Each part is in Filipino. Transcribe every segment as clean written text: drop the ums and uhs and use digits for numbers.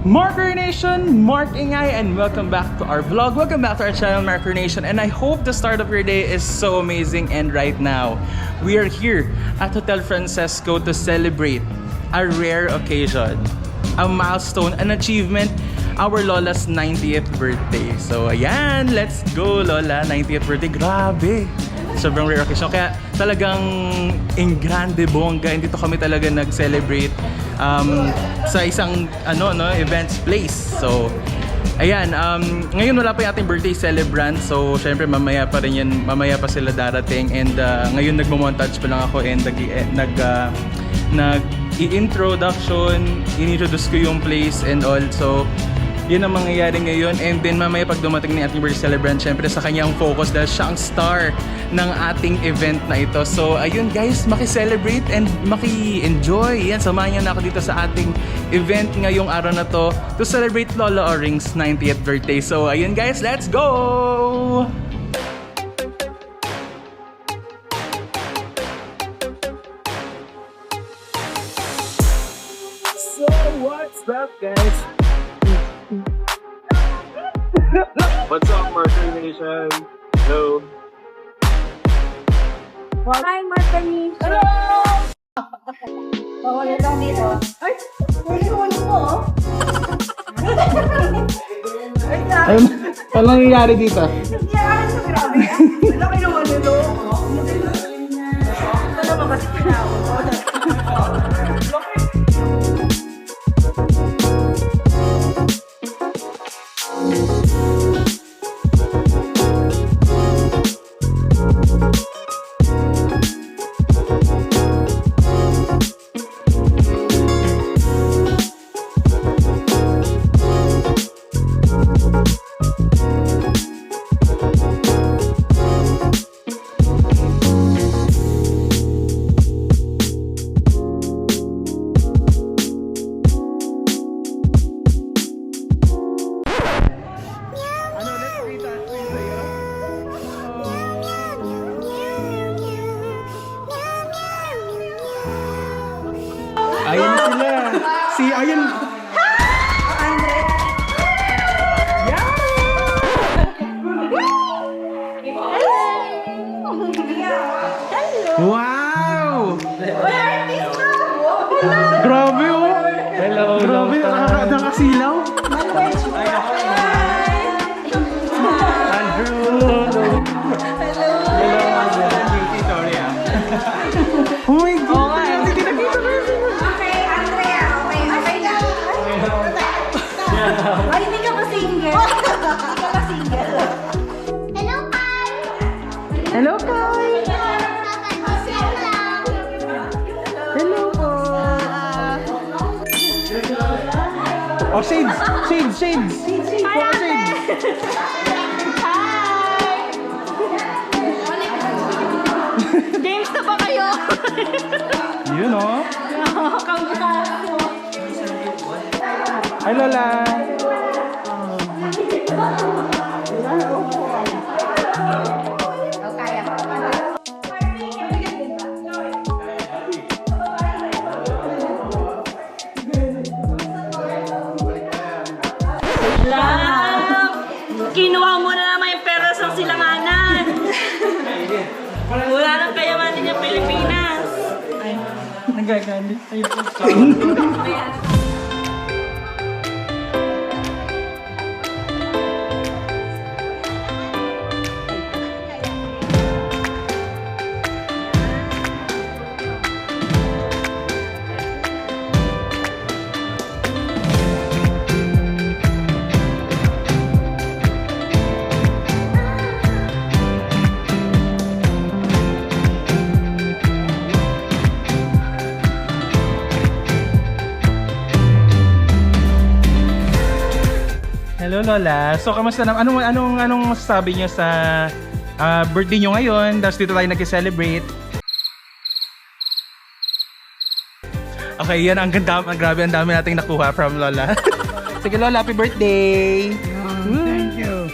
Marker Nation, Mark Ingay, and welcome back to our vlog. Welcome back to our channel, Marker Nation, and I hope the start of your day is so amazing. And right now, we are here at Hotel Francesco to celebrate a rare occasion, a milestone, an achievement, our Lola's 90th birthday. So ayan, let's go Lola, 90th birthday. Grabe! Sobrang rare occasion. Kaya talagang in grande bongga, dito kami talaga nag-celebrate sa isang events place. So ayan, ngayon wala pa yung ating birthday celebrant. So syempre mamaya pa rin yan, mamaya pa sila darating. And ngayon nagmo-montage pa lang ako and nag-i-introduction, in-introduce ko yung place and all. So yun ang mangyayari ngayon. And then mamaya pag dumating na yung ating birthday celebrant, syempre sa kanyang focus dahil siya ang star ng ating event na ito. So ayun guys, maki-celebrate and maki-enjoy. Yan, samahan niyo na ako dito sa ating event ngayong araw na to celebrate Lola Oring's 90th birthday. So ayun guys, let's go! So what's up guys? What's up, Marker Nation? Hello. Hi, Marker Nation! Hello! Bawal lang dito. Ay! Pwede mo, oh! Ano nangyayari dito? Nangyayari sa grabe yan. Malaki naman nito. Ito naman kasi pinawag. Ayun na sila. Ayun. Wow! Grabe oh! Hello. Grabe, nakakasilaw. Oh my God! Hindi nakita ko. Okay, Andrea. Okay lang. Ay, hindi ka ba single? Hindi ka ba single? Hello, Kai! Hello po! Oh, shades! Shades! Shades! Hi, shades! Games na ba kayo? Yun oh! Kamusta? Hi, Lola! Kinuha mo na naman yung pera sa silanganan. Wala nang kayamanin yung Pilipinas. Nagagalit. Ayun. Hello Lola. So kamusta na? Anong masasabi niyo sa birthday niyo ngayon? Tapos dito tayo nag-celebrate. Okay, yan ang ganda, grabe ang dami nating nakuha from Lola. Sige Lola, happy birthday. Thank you.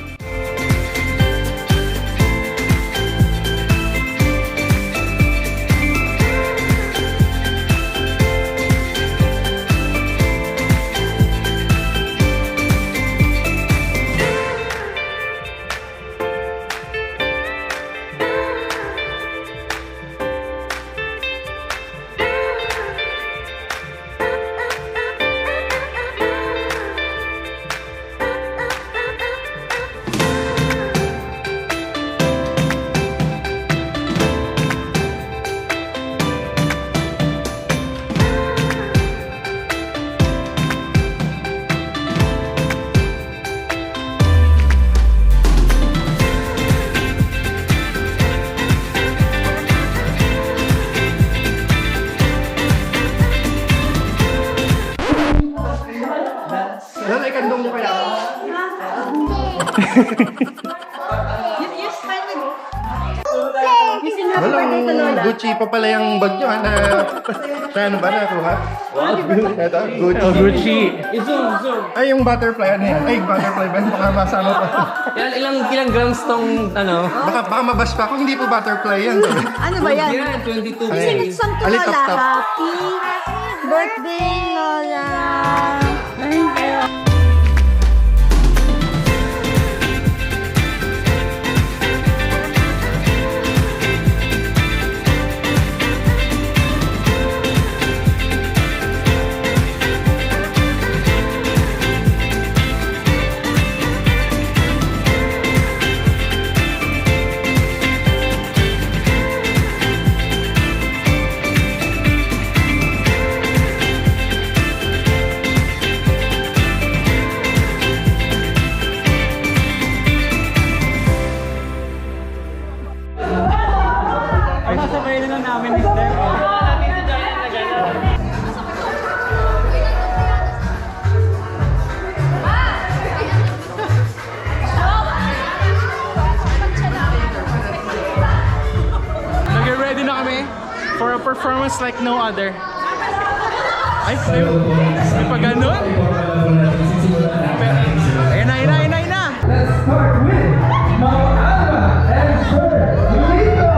Gandong mo kaya ako? Walang Gucci pa pala yung bag nyo, ha? Na ano ba nakuha? Wow. Ito, Gucci. Gucci. Ay, yung butterfly, ano yan? Ay, butterfly ba? Baka masama pa. Ilang grams tong ano? Baka mabash pa. Kung hindi po butterfly yan. Ano ba yan? Yan, 22 Ay, Saan to Ali, Lola? top, top. Happy birthday, Lola! Nag-ready na kami for a performance like no other. Ay, may pa ganun? Ayun na, ayun na, ayun na, ayun na! Let's start with Mama Alba and Sir Lito.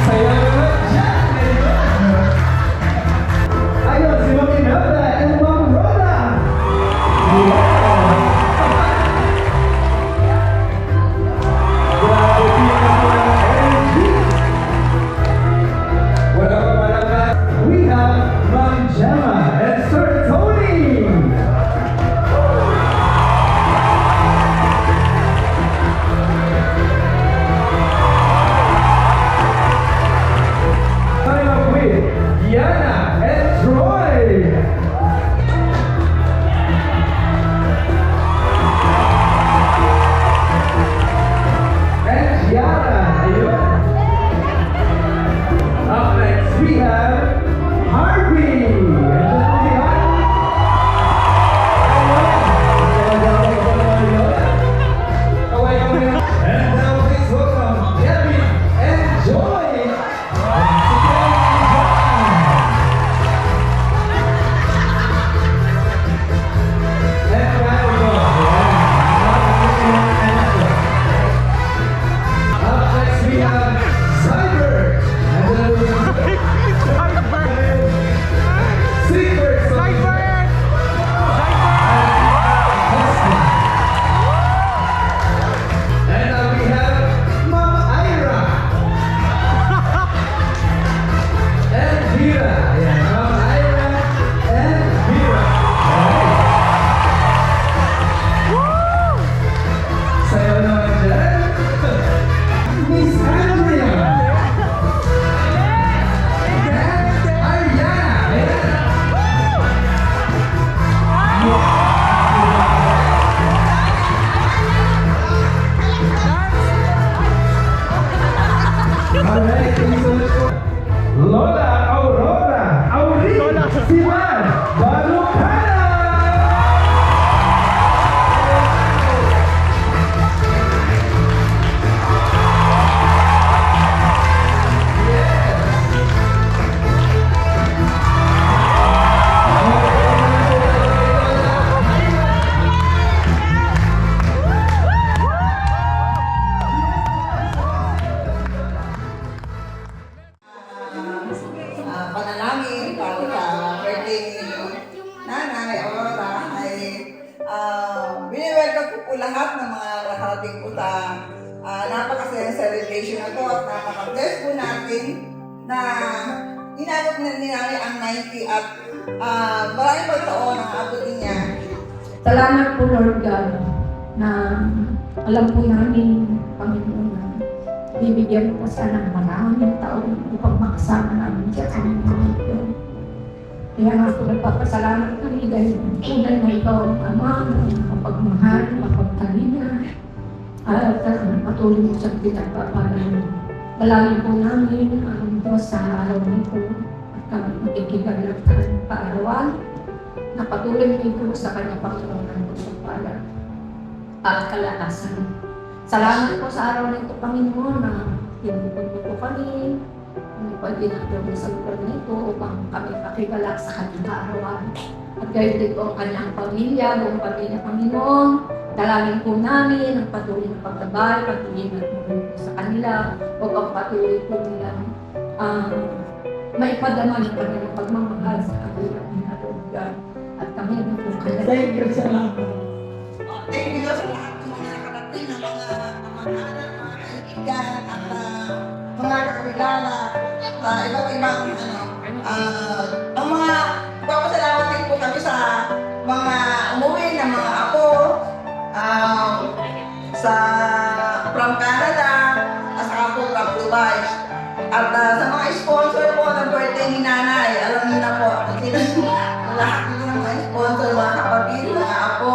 Saya naman, Jack. Ayun, si Mami Melda and Ma'am Rhoda. Grabe, pinakawalan energy. Wala pa malakas. We have Ma'am Gemma and Sir Tony. Coming up with Diana and Troy. And Diana, ayun. Up next we have Harvey. And now please welcome Kevin and Joy. Up next we have Cyber. Seabird. And now we have Mama Ira. And Vera. Yeah, Mama Ira and Vera. Sayo naman dyan. Miss Andrea. And Ariana. Ayan. Alright, thank you so much po. Lola Aurora Aurin Siman Balucana. Panalangin para sa birthday ni Nanay Aurora ay bini-welcome ko po lahat ng mga nakarating po sa napakasayang celebration na to at napaka-bless po natin na inabot na ni Nanay ang 90 at maraming pagtaon ang abutin niya. Salamat po Lord God na alam po namin, Panginoon, na bibigyan mo pa sana ng maraming taon upang makasama namin siya sa aming mga ito. Kaya nga po nagpapasalamat kami dahil tunay na ikaw ang Ama, mapagmahal, mapagtalina, at patuloy mo siyang pinagpapalan. Dalangin po namin ang Diyos sa araw nito at kami makikigalak paarawan na patuloy din sa kanyang Panginoon ko sa pala at kalakasan. Salamat po sa araw nito, Panginoon, na tinupon mo po kami, hindi pa ginagawa sa lugar nito upang kami makigalak sa kanyang kaarawan. At gayon din po ang kanyang pamilya, buong pamilya, Panginoon. Dalangin po namin ang patuloy na pagtabay, pag-iingat mo po sa kanila, upang patuloy po nilang maipadama ng kanilang pagmamahal sa kanilang ginagawa. At kami na po kanilang. Thank you sa mga. Thank you sa lahat ng mga nakarating na mga kamag-anak, mga kaibigan, at mga kakilala sa iba't ibang ang mga papasalamat din po kami sa mga umuwi ng mga apo sa from Canada at saka po from Dubai. At sa mga sponsor po ng birthday ni Nanay, alam niyo na po, lahat ng mga sponsor, mga kapatid, mga apo,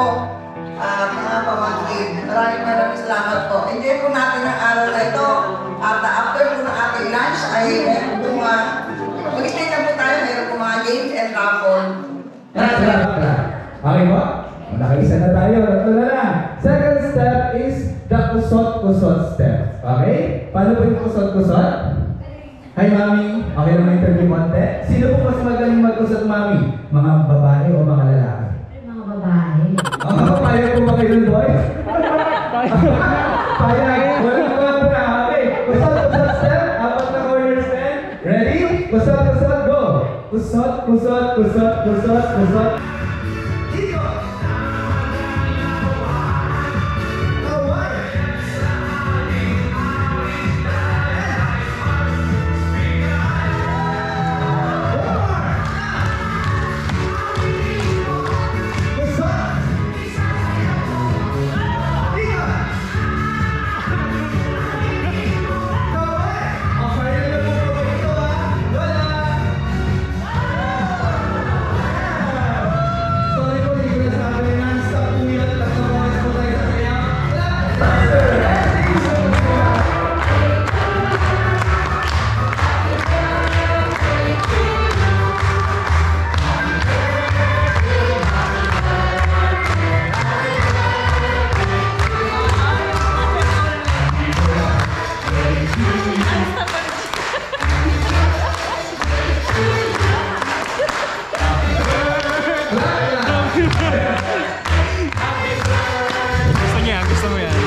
mga pamangkin. Maraming salamat po. Enjoy po natin ang araw na ito. At after po ng ating lunch ay meron po mag-stay na po tayo. Meron po mga games and raffle. Okay po? Nakaisa na tayo. Ito na lang. Second step is the kusot-kusot step. Okay? Paano po yung kusot-kusot? Hi, Mami. Okay na ma-interview mo ate? Sino po mas magaling mag-kusot, Mami? Mga babae o mga lalaki? Mga babae. Payag po ba kayo, boy? Payag. Walang kontra. Okay. Kusot-kusot step. Apat na corners, men. Ready? Kusot-kusot, go! Kusot, kusot, kusot, kusot, kusot. Dito! Gusto mo yan?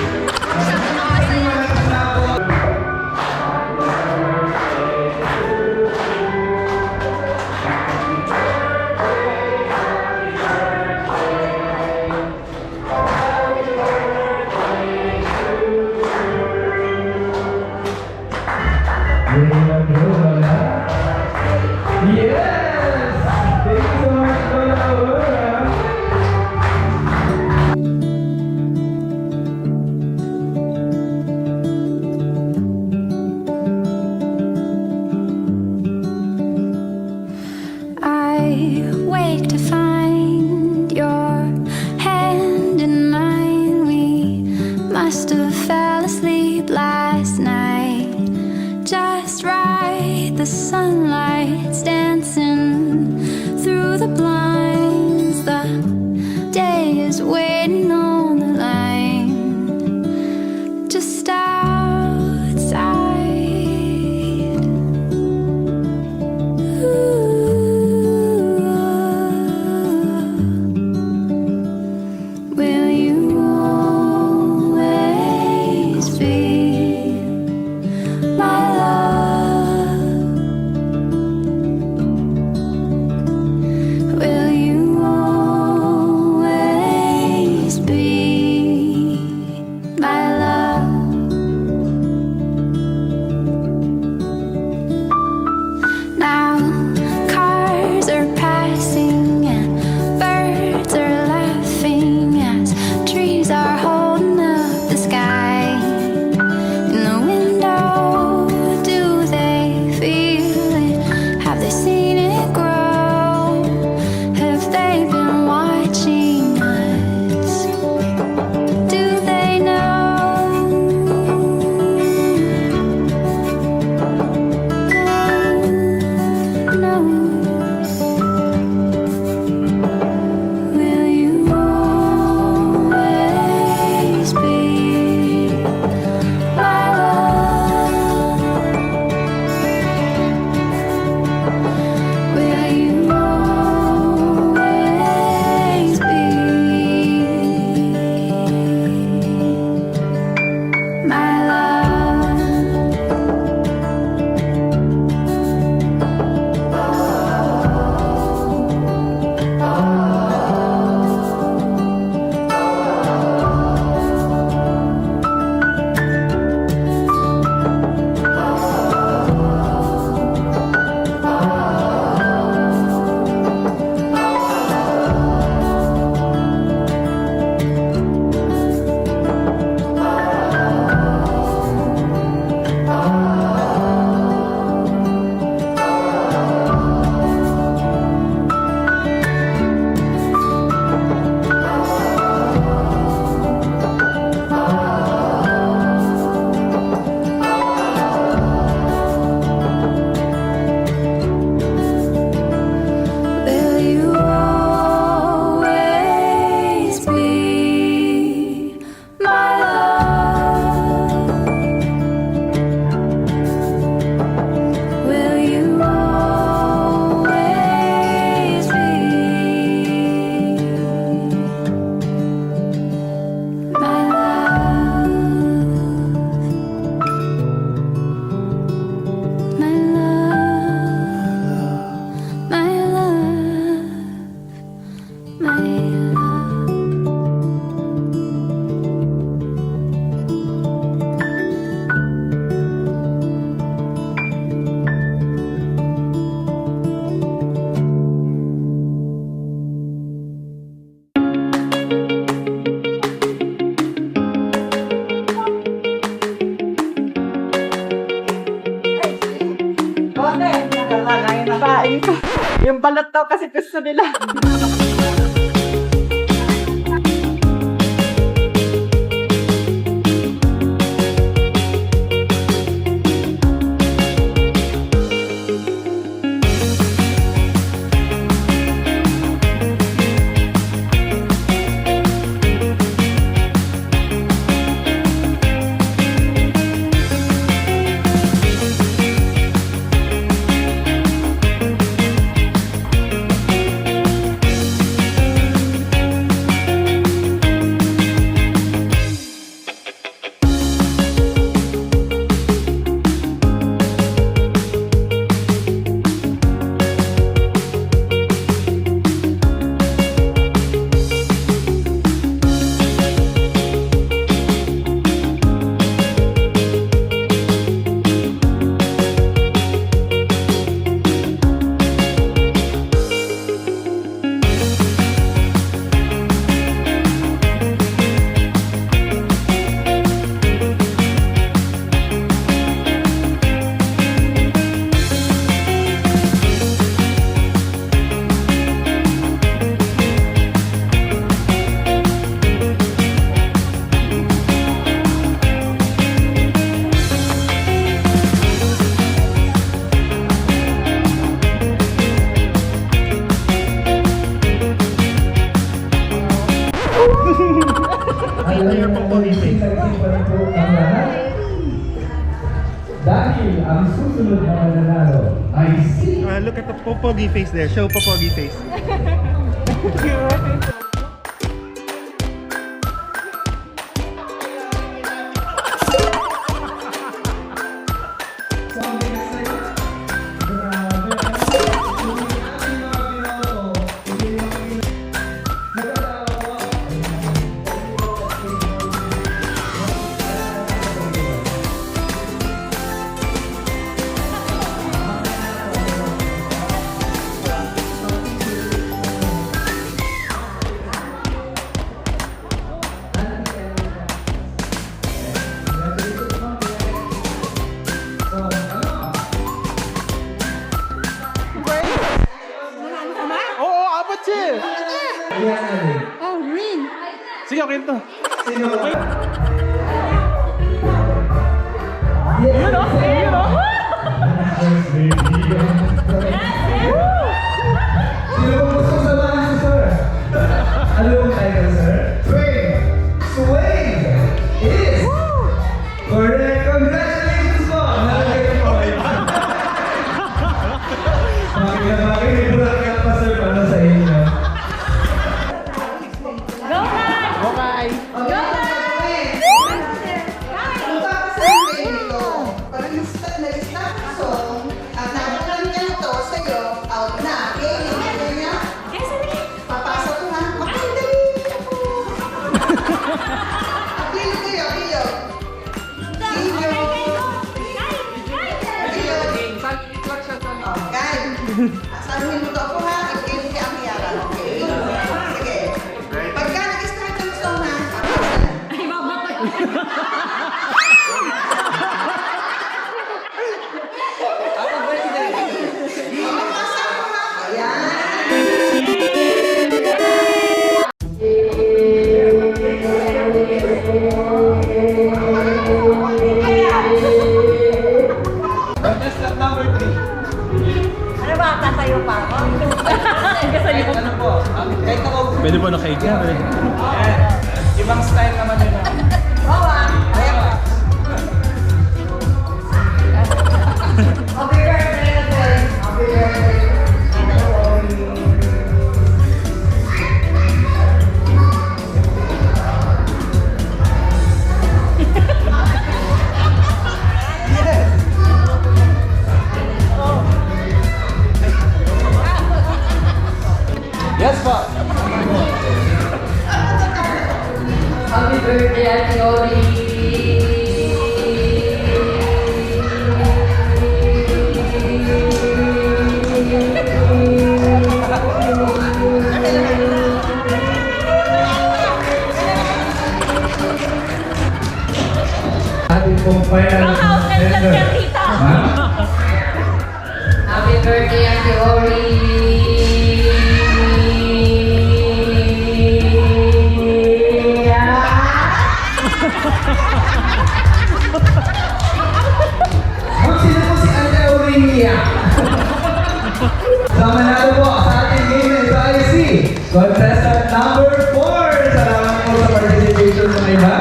Yes! Thank you so much, Lola. I wake to find your hand in mine. We must have fell asleep last night. Just right, the sunlight's dancing through the blinds. The day is waiting on the line, just outside. Will you always be my love? Will you always be my love? Now cars are passing and birds are laughing as trees are holding up the sky. In the window, do they feel it? Have they seen it grow? Have they been watching us? Do they know? No. Yung balot daw kasi gusto nila. Dahil ang susunod na mananalo ay si... Look at the popogi face there. Show popogi face. Oo, apat siya. Oh, green. Sige, okay to. Sino? Yun o, yun o. Sino po gusto samahan si sir? Ano yung title, sir? Swing is correct. Congratulations po! Nalagay po. Bakit may bulat ka pa, sir, para sa inyo? Okay, punta ka sa email ito. Parang na-start na song at napakan niya ito sa'yo, out na. Okay? Hindi niya? Papasok ko ha? Okay, dali ako. Apil kayo, apil. Okay. Asahin mo to ako ha. Apil kayo ang hiyaran. Okay? Sige. Pagka nag-start ng song ha, papasok na. Papasok ko ha. Ayan. Contestant number 3. Ano ba? Tatayo pa ako? Ano po? Kahit ako. Pwede po nakahiga. Ibang style naman yun. Oo ah. Ayan pa. Happy birthday, Ate. Happy birthday. Yes po. Happy birthday, Ate Sa manalo po sa ating game na ito ay si contestant number 4. Salamat po sa participation sa iba.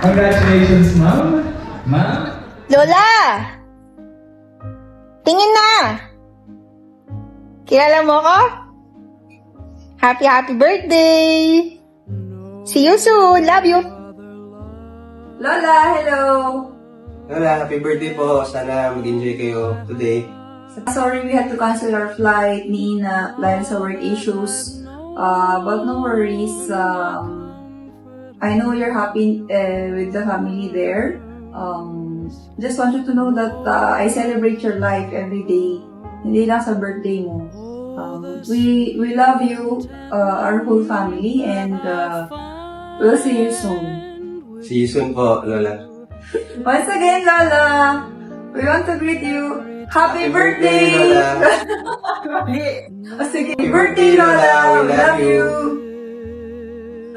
Congratulations, ma'am. Ma'am. Lola! Tingin na! Kilala mo ko? Happy birthday! See you soon! Love you! Lola, hello! Lola, happy birthday po. Sana mag-enjoy kayo today. Sorry we had to cancel our flight ni Ina dahil sa work issues. But no worries. I know you're happy with the family there. Just want you to know that I celebrate your life every day. Hindi lang sa birthday mo. We love you, our whole family, and we'll see you soon. See you soon po, Lola. Once again, Lola, we want to greet you. Happy birthday! Lola. Sige, happy birthday, Lola! We love you!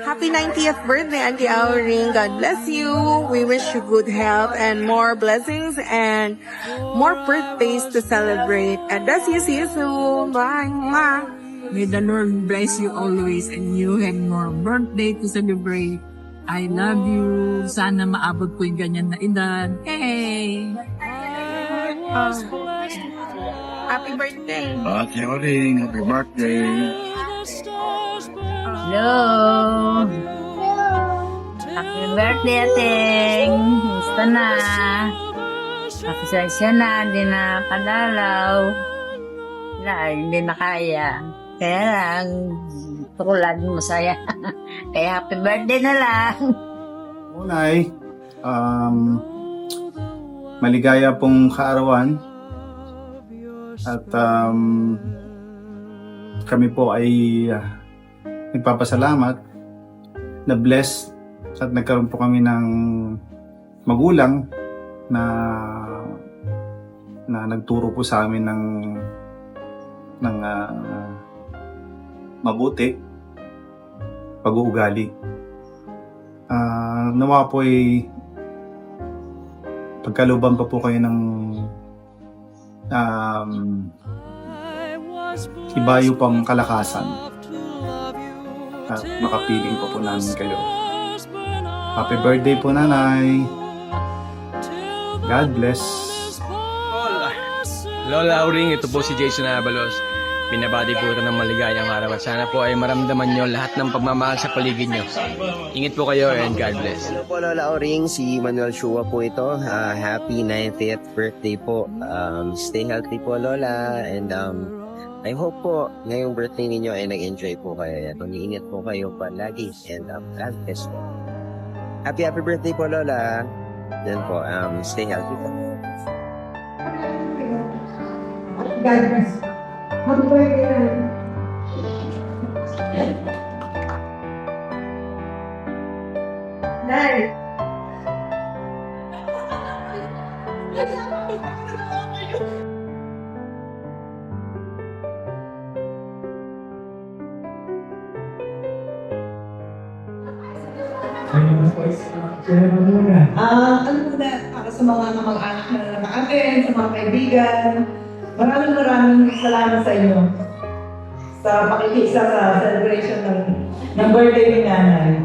Happy 90th birthday, Auntie Auring. God bless you. We wish you good health and more blessings and more birthdays to celebrate. And that's you. See you soon. Bye. Mwah. May the Lord bless you always and you have more birthday to celebrate. I love you. Sana maabot ko yung ganyan na edad. Hey! Happy birthday. Ate Oring, happy birthday. Hello! Happy birthday, Ating! Gusto na? Pasensya na, hindi na kadalaw. Hindi na kaya. Kaya lang, tulad masaya. Kaya happy birthday na lang. Unay, maligaya pong kaarawan at kami po ay nagpapasalamat na blessed at nagkaroon po kami ng magulang na nagturo po sa amin ng mabuti pag-uugali. Nawa po ay pagkaluban pa po kayo ng ibayo pang kalakasan at makapiling pa po namin kayo. Happy birthday po, Nanay. God bless. Lola Auring, ito po si Jason Abalos. Binabati po ito ng maligayang araw at sana po ay maramdaman nyo lahat ng pagmamahal sa paligid nyo. Ingat po kayo and God bless. Hello po Lola Auring, si Manuel Shua po ito. Happy 90th birthday po. Stay healthy po Lola and I hope po ngayong birthday ninyo ay nag-enjoy po kayo. Ingat po kayo palagi and God bless po. Happy birthday po Lola. Then po, stay healthy po. God bless. Happy birthday. Nay. Ano muna? Ano muna, para sa mga kamag-anak na naka-attend, sa mga kaibigan, maraming salamat sa inyo sa pakikisa sa celebration ng birthday ni Nanay.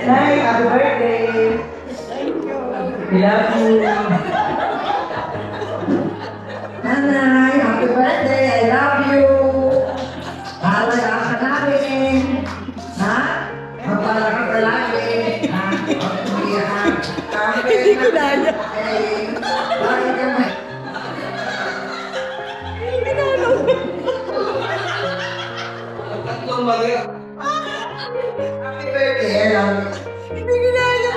Nay, happy birthday! Thank you! We love you! Nanay, happy birthday! I love you! Halaga ka namin! Ha? Magpalaga ka lagi! Ha? Hindi ko naya! Lagi kami! Happy birthday, I love you. Hindi ginaya.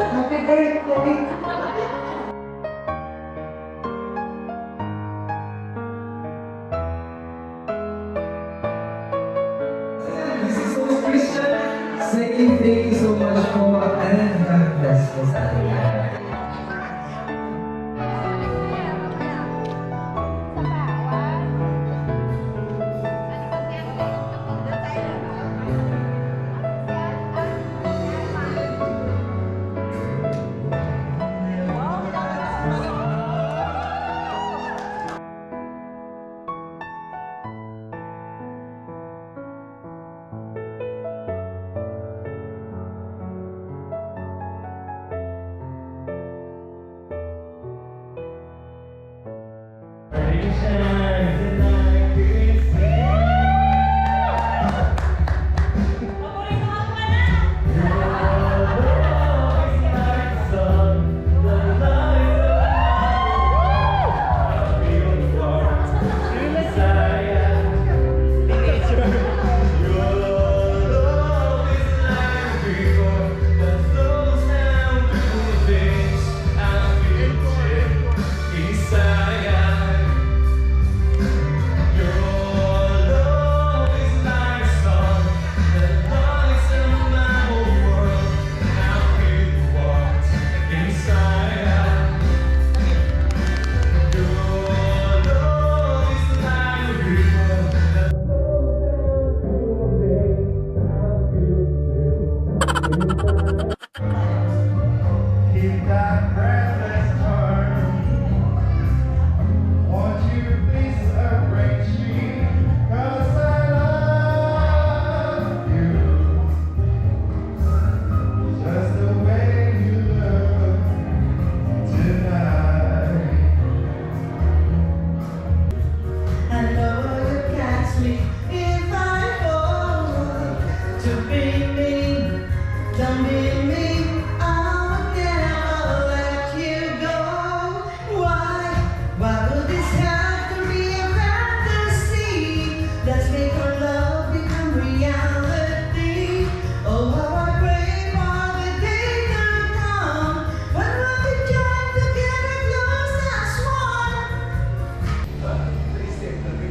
Happy birthday. Thank you so much po. And God bless po sa atin.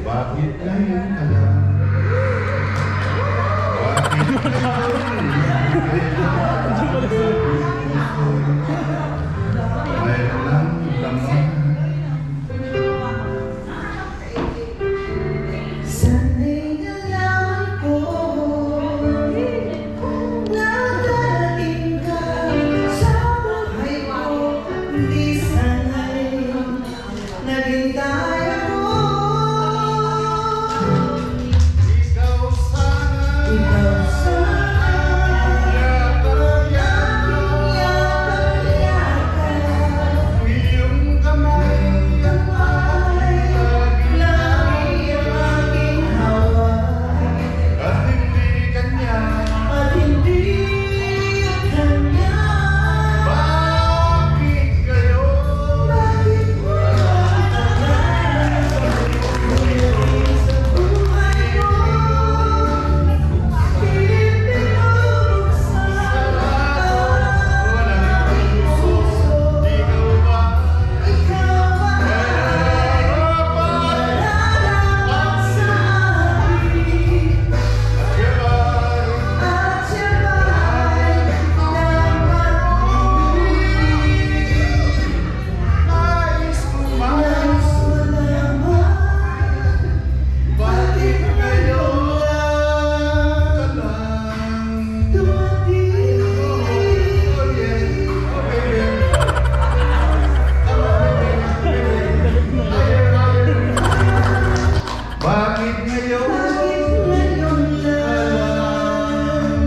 Bakit ngayon ka lang? Mayroon lang laman. Sana'y nalaman ko na darating ka sa buhay ko. Hindi sana'y naghintay ako. Ikaw sana, iyong kamay, lagi ang aking hawak. at hindi kanya. At hindi kanya. Bakit ngayon? Bakit mo natagal sa buhay ko? Pilit pinubuksan ang aking puso. Ikaw ba? Ikaw ay nalalaman sa akin. At siya ba'y Nais mo ba? nais mo naman? Bakit ngayon ka lang? Dumating. Oh yeah, bakit ngayon? Bakit ngayon lang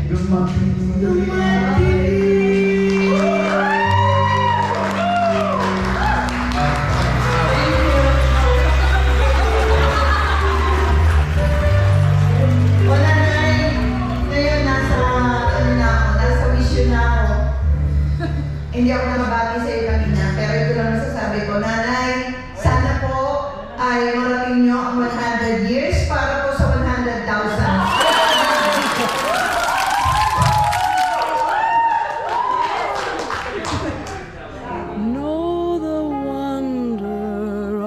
dumating? Wala na eh. Ngayon nasa mission na ako. Hindi ako nakabati sa iyo kanina, pero ito lang masasabi ko. Nanay, sana po ay marating nyo ang 100 years para po sa 100,000. Know the wonder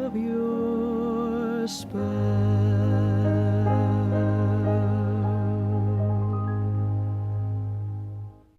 of your spell.